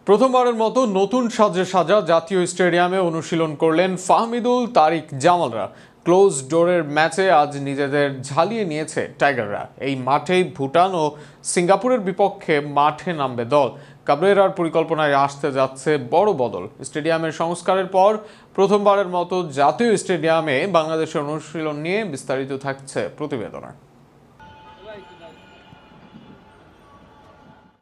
প্রথমবারের মতো নতুন সাজে সাজা জাতীয় স্টেডিয়ামে অনুশীলন করলেন ফাহমিদুল তারিক জামালরা। ক্লোজ ডোরের ম্যাচে আজ নিজেদের ঝালিয়ে নিয়েছে টাইগাররা। এই মাঠেই ভুটান ও সিঙ্গাপুরের বিপক্ষে মাঠে নামবে দল। কাবরেরার পরিকল্পনায় আসতে যাচ্ছে বড় বদল। স্টেডিয়ামের সংস্কারের পর প্রথমবারের মতো জাতীয় স্টেডিয়ামে বাংলাদেশের অনুশীলন নিয়ে বিস্তারিত থাকছে প্রতিবেদনে।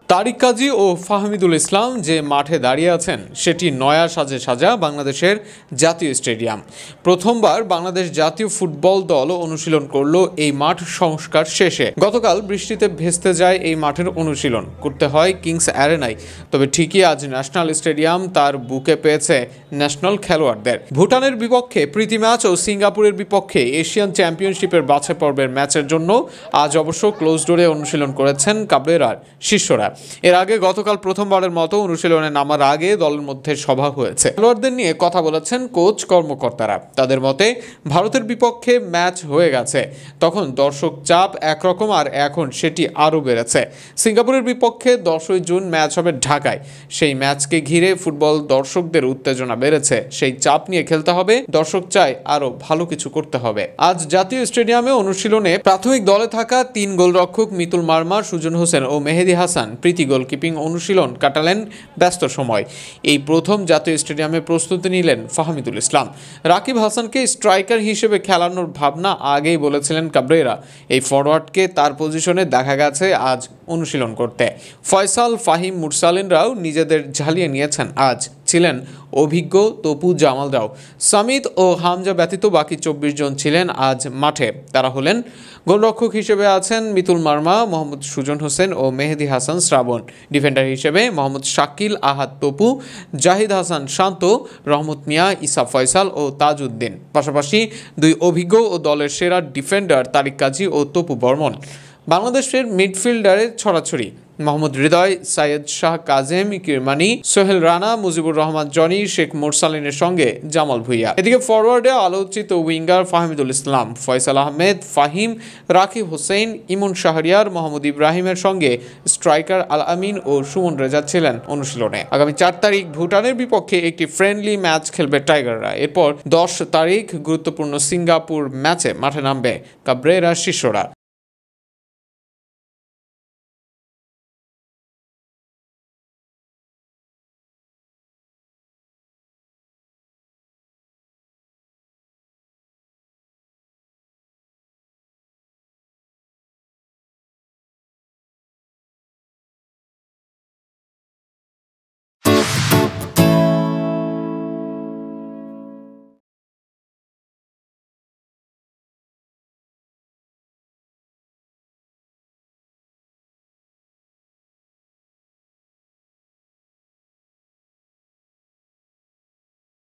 তারিক কাজী ও ফাহমিদুল ইসলাম যে মাঠে দাঁড়িয়ে আছেন সেটি নয়া সাজে সাজা বাংলাদেশের জাতীয় স্টেডিয়াম। প্রথমবার বাংলাদেশ জাতীয় ফুটবল দল অনুশীলন করলো এই মাঠ সংস্কার শেষে। গতকাল বৃষ্টিতে ভেস্তে যায় এই মাঠের অনুশীলন করতে হয় কিংস অ্যারেনায়। তবে ঠিকই আজ ন্যাশনাল স্টেডিয়াম তার বুকে পেয়েছে ন্যাশনাল খেলোয়াড়দের। ভুটানের বিপক্ষে প্রীতি ম্যাচ ও সিঙ্গাপুরের বিপক্ষে এশিয়ান চ্যাম্পিয়নশিপের বাছাই পর্বের ম্যাচের জন্য আজ অবশ্য ক্লোজ ডোরে অনুশীলন করেছেন কাবরেরার শিষ্যরা। এর আগে গতকাল প্রথমবারের মতো অনুশীলনে নামার আগে দলের মধ্যে সভা হয়েছে। খেলোয়াড়দের নিয়ে কথা বলেছেন কোচ কর্মকর্তারা। তাদের মতে ভারতের বিপক্ষে ম্যাচ হয়ে গেছে, তখন দর্শক চাপ একরকম, আর এখন সেটি আরও বেড়েছে। সিঙ্গাপুরের বিপক্ষে 10ই জুন ম্যাচ হবে ঢাকায়। সেই ম্যাচকে ঘিরে ফুটবল দর্শকদের উত্তেজনা বেড়েছে। সেই চাপ নিয়ে খেলতে হবে, দর্শক চায় আরও ভালো কিছু করতে হবে। আজ জাতীয় স্টেডিয়ামে অনুশীলনে প্রাথমিক দলে থাকা 3 গোলরক্ষক মিতুল মার্মা, সুজন হোসেন ও মেহেদী হাসান প্রীতি গোলকিপিং অনুশীলন কাটালেন ব্যস্ত সময়। এই প্রথম জাতীয় স্টেডিয়ামে প্রস্তুতি নিলেন ফাহমিদুল ইসলাম। রাকিব হাসানকে স্ট্রাইকার হিসেবে খেলানোর ভাবনা আগেই বলেছিলেন কাবরেরা। এই ফরওয়ার্ডকে তার পজিশনে দেখা গেছে আজ অনুশীলন করতে। ফয়সাল, ফাহিম, মুরসালিনরাও নিজেদের ঝালিয়ে নিয়েছেন। আজ ছিলেন অভিজ্ঞ তপু, জামালরাও। সামিদ ও হামজা ব্যতীত বাকি 24 জন ছিলেন আজ মাঠে। তারা হলেন গোলরক্ষক হিসেবে আছেন মিতুল মার্মা, মোহাম্মদ সুজন হোসেন ও মেহেদী হাসান শ্রাবণ। ডিফেন্ডার হিসেবে মোহাম্মদ শাকিল, আহাদ তপু, জাহিদ হাসান শান্ত, রহমত মিয়া, ইসা ফয়সাল ও তাজউদ্দিন। পাশাপাশি 2 অভিজ্ঞ ও দলের সেরা ডিফেন্ডার তারিক কাজী ও তপু বর্মন। বাংলাদেশের মিডফিল্ডারে ছড়াছড়ি মোহাম্মদ হৃদয়, সাইয়েদ শাহ কাজেম, কিরমানি, সোহেল রানা, মুজিবুর রহমান জনি, শেখ মোরসালিনের সঙ্গে জামাল ভুইয়া। এদিকে ফরওয়ার্ডে আলোচিত উইঙ্গার ফাহমিদুল ইসলাম, ফয়সাল আহমেদ, ফাহিম, রাকিব হোসেন, ইমন শাহরিয়ার, মোহাম্মদ ইব্রাহিমের সঙ্গে স্ট্রাইকার আল আমিন ও সুমন রেজা ছিলেন অনুশীলনে। আগামী 4 তারিখ ভুটানের বিপক্ষে একটি ফ্রেন্ডলি ম্যাচ খেলবে টাইগাররা। এরপর 10 তারিখ গুরুত্বপূর্ণ সিঙ্গাপুর ম্যাচে মাঠে নামবে কাবরেরার শিষ্যরা।